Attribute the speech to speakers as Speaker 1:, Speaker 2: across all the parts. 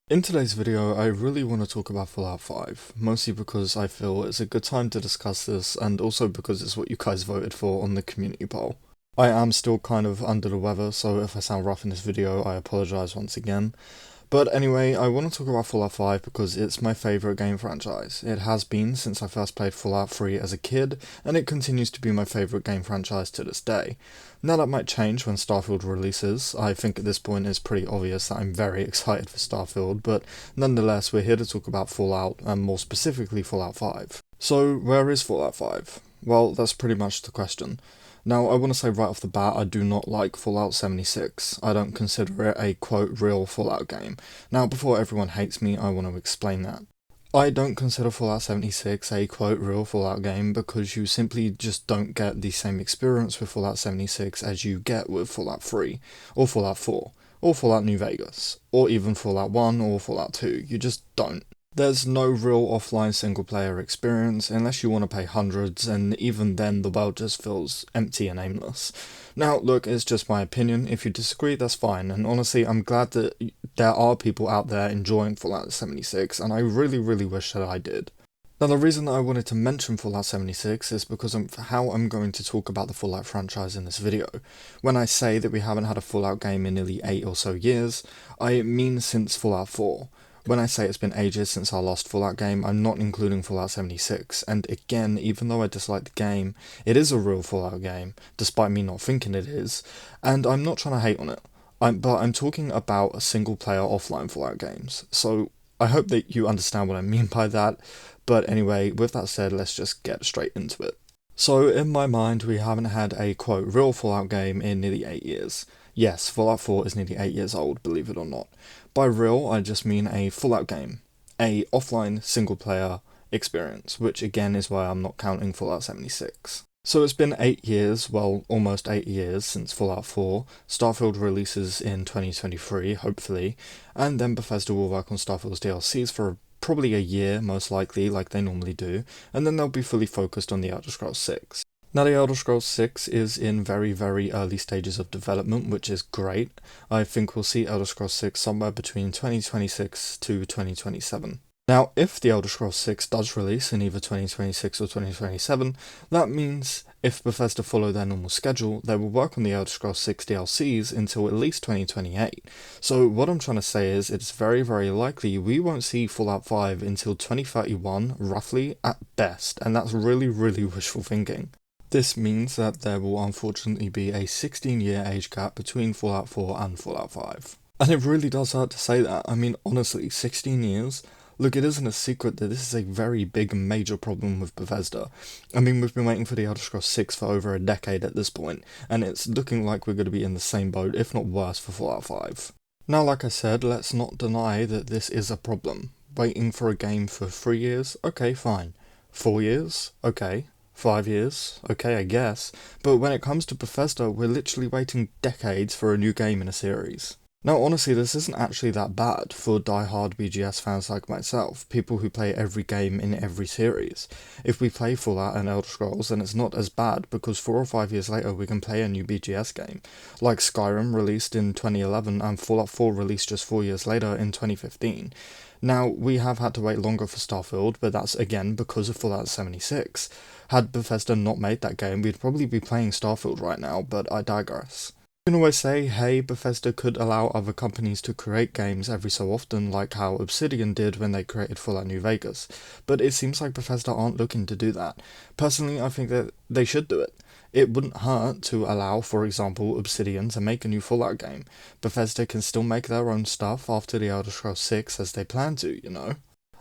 Speaker 1: In today's video, I really want to talk about Fallout 5, mostly because I feel it's a good time to discuss this, and also because it's what you guys voted for on the community poll. I am still kind of under the weather, so if I sound rough in this video, I apologise once again. But anyway, I want to talk about Fallout 5 because it's my favourite game franchise. It has been since I first played Fallout 3 as a kid, and it continues to be my favourite game franchise to this day. Now that might change when Starfield releases. I think at this point it's pretty obvious that I'm very excited for Starfield, but nonetheless we're here to talk about Fallout, and more specifically Fallout 5. So where is Fallout 5? Well, that's pretty much the question. Now, I want to say right off the bat, I do not like Fallout 76. I don't consider it a quote real Fallout game. Now, before everyone hates me, I want to explain that. I don't consider Fallout 76 a quote real Fallout game because you simply just don't get the same experience with Fallout 76 as you get with Fallout 3, or Fallout 4, or Fallout New Vegas, or even Fallout 1 or Fallout 2. You just don't. There's no real offline single player experience unless you want to pay hundreds, and even then the world just feels empty and aimless. Now look, it's just my opinion. If you disagree, that's fine, and honestly I'm glad that there are people out there enjoying Fallout 76, and I really wish that I did. Now the reason that I wanted to mention Fallout 76 is because of how I'm going to talk about the Fallout franchise in this video. When I say that we haven't had a Fallout game in nearly 8 or so years, I mean since Fallout 4. When I say it's been ages since our last Fallout game, I'm not including Fallout 76, and again, even though I dislike the game, it is a real Fallout game, despite me not thinking it is, and I'm not trying to hate on it, but I'm talking about single-player offline Fallout games, so I hope that you understand what I mean by that, but anyway, with that said, let's just get straight into it. So, in my mind, we haven't had a, quote, real Fallout game in nearly 8 years. Yes, Fallout 4 is nearly 8 years old, believe it or not. By real, I just mean a Fallout game. A offline, single-player experience, which again is why I'm not counting Fallout 76. So it's been 8 years, well, almost 8 years since Fallout 4. Starfield releases in 2023, hopefully, and then Bethesda will work on Starfield's DLCs for probably a year, most likely, like they normally do, and then they'll be fully focused on the Elder Scrolls 6. Now the Elder Scrolls 6 is in very early stages of development, which is great. I think we'll see Elder Scrolls 6 somewhere between 2026 to 2027. Now, if the Elder Scrolls 6 does release in either 2026 or 2027, that means if Bethesda follow their normal schedule, they will work on the Elder Scrolls 6 DLCs until at least 2028. So what I'm trying to say is it's very likely we won't see Fallout 5 until 2031, roughly, at best, and that's really wishful thinking. This means that there will unfortunately be a 16-year age gap between Fallout 4 and Fallout 5. And it really does hurt to say that. I mean, honestly, 16 years? Look, it isn't a secret that this is a very big and major problem with Bethesda. I mean, we've been waiting for the Elder Scrolls 6 for over a decade at this point, and it's looking like we're going to be in the same boat, if not worse, for Fallout 5. Now, like I said, let's not deny that this is a problem. Waiting for a game for 3 years? Okay, fine. 4 years? Okay. 5 years? Okay, I guess. But when it comes to Bethesda, we're literally waiting decades for a new game in a series. Now honestly, this isn't actually that bad for die-hard BGS fans like myself, people who play every game in every series. If we play Fallout and Elder Scrolls, then it's not as bad, because 4 or 5 years later we can play a new BGS game. Like Skyrim released in 2011 and Fallout 4 released just 4 years later in 2015. Now, we have had to wait longer for Starfield, but that's again because of Fallout 76. Had Bethesda not made that game, we'd probably be playing Starfield right now, but I digress. You can always say, hey, Bethesda could allow other companies to create games every so often, like how Obsidian did when they created Fallout New Vegas, but it seems like Bethesda aren't looking to do that. Personally, I think that they should do it. It wouldn't hurt to allow, for example, Obsidian to make a new Fallout game. Bethesda can still make their own stuff after the Elder Scrolls 6 as they plan to, you know?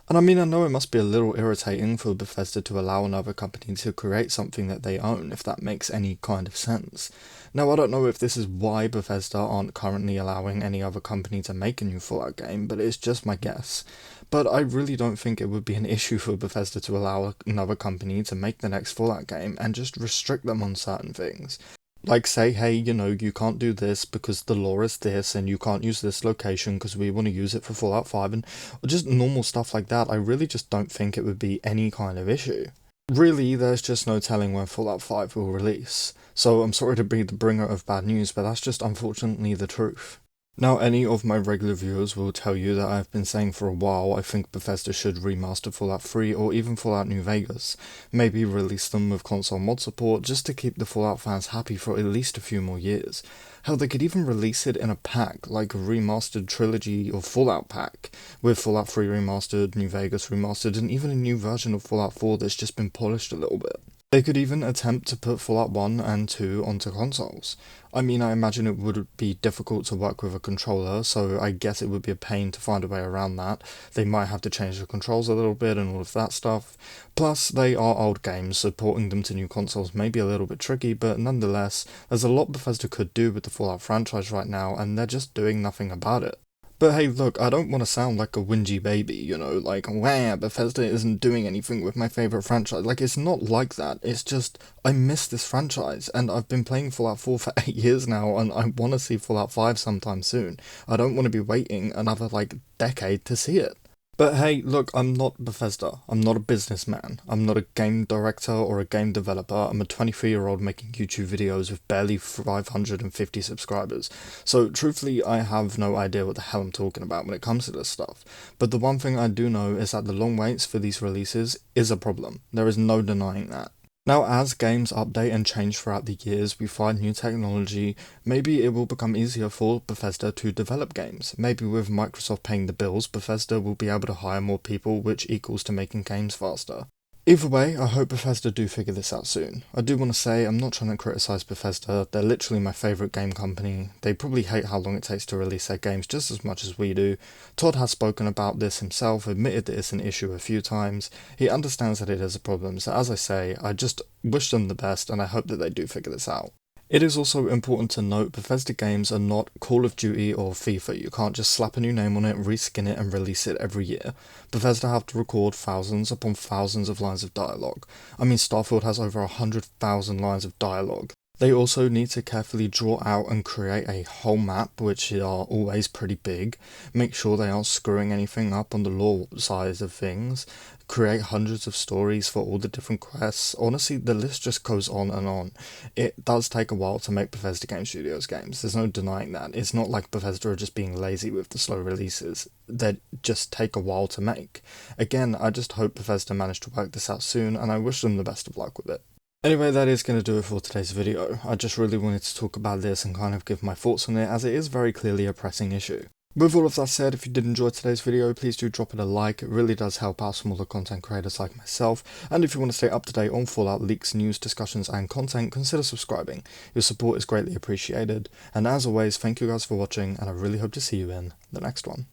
Speaker 1: And I mean, I know it must be a little irritating for Bethesda to allow another company to create something that they own, if that makes any kind of sense. Now, I don't know if this is why Bethesda aren't currently allowing any other company to make a new Fallout game, but it's just my guess. But I really don't think it would be an issue for Bethesda to allow another company to make the next Fallout game and just restrict them on certain things. Like say, hey, you know, you can't do this because the lore is this, and you can't use this location because we want to use it for Fallout 5, and just normal stuff like that. I really just don't think it would be any kind of issue. Really, there's just no telling when Fallout 5 will release, so I'm sorry to be the bringer of bad news, but that's just unfortunately the truth. Now, any of my regular viewers will tell you that I've been saying for a while I think Bethesda should remaster Fallout 3 or even Fallout New Vegas. Maybe release them with console mod support just to keep the Fallout fans happy for at least a few more years. Hell, they could even release it in a pack, like a remastered trilogy or Fallout pack, with Fallout 3 remastered, New Vegas remastered, and even a new version of Fallout 4 that's just been polished a little bit. They could even attempt to put Fallout 1 and 2 onto consoles. I mean, I imagine it would be difficult to work with a controller, so I guess it would be a pain to find a way around that. They might have to change the controls a little bit and all of that stuff. Plus, they are old games, so porting them to new consoles may be a little bit tricky, but nonetheless, there's a lot Bethesda could do with the Fallout franchise right now, and they're just doing nothing about it. But hey, look, I don't want to sound like a whingy baby, you know, like, wow, Bethesda isn't doing anything with my favourite franchise. Like, it's not like that. It's just, I miss this franchise, and I've been playing Fallout 4 for 8 years now, and I want to see Fallout 5 sometime soon. I don't want to be waiting another, decade to see it. But hey, look, I'm not Bethesda. I'm not a businessman. I'm not a game director or a game developer. I'm a 23-year-old making YouTube videos with barely 550 subscribers. So truthfully, I have no idea what the hell I'm talking about when it comes to this stuff. But the one thing I do know is that the long waits for these releases is a problem. There is no denying that. Now, as games update and change throughout the years, we find new technology, maybe it will become easier for Bethesda to develop games. Maybe with Microsoft paying the bills, Bethesda will be able to hire more people, which equals to making games faster. Either way, I hope Bethesda do figure this out soon. I do want to say, I'm not trying to criticise Bethesda, they're literally my favourite game company. They probably hate how long it takes to release their games just as much as we do. Todd has spoken about this himself, admitted that it's an issue a few times. He understands that it is a problem, so as I say, I just wish them the best and I hope that they do figure this out. It is also important to note Bethesda games are not Call of Duty or FIFA. You can't just slap a new name on it, reskin it and release it every year. Bethesda have to record thousands upon thousands of lines of dialogue. I mean, Starfield has over 100,000 lines of dialogue. They also need to carefully draw out and create a whole map, which are always pretty big, make sure they aren't screwing anything up on the lore side of things, create hundreds of stories for all the different quests. Honestly, the list just goes on and on. It does take a while to make Bethesda Game Studios games, there's no denying that. It's not like Bethesda are just being lazy with the slow releases, they just take a while to make. Again, I just hope Bethesda manage to work this out soon, and I wish them the best of luck with it. Anyway, that is going to do it for today's video. I just really wanted to talk about this and kind of give my thoughts on it, as it is very clearly a pressing issue. With all of that said, if you did enjoy today's video, please do drop it a like. It really does help out smaller content creators like myself. And if you want to stay up to date on Fallout leaks, news, discussions and content, consider subscribing. Your support is greatly appreciated. And as always, thank you guys for watching, and I really hope to see you in the next one.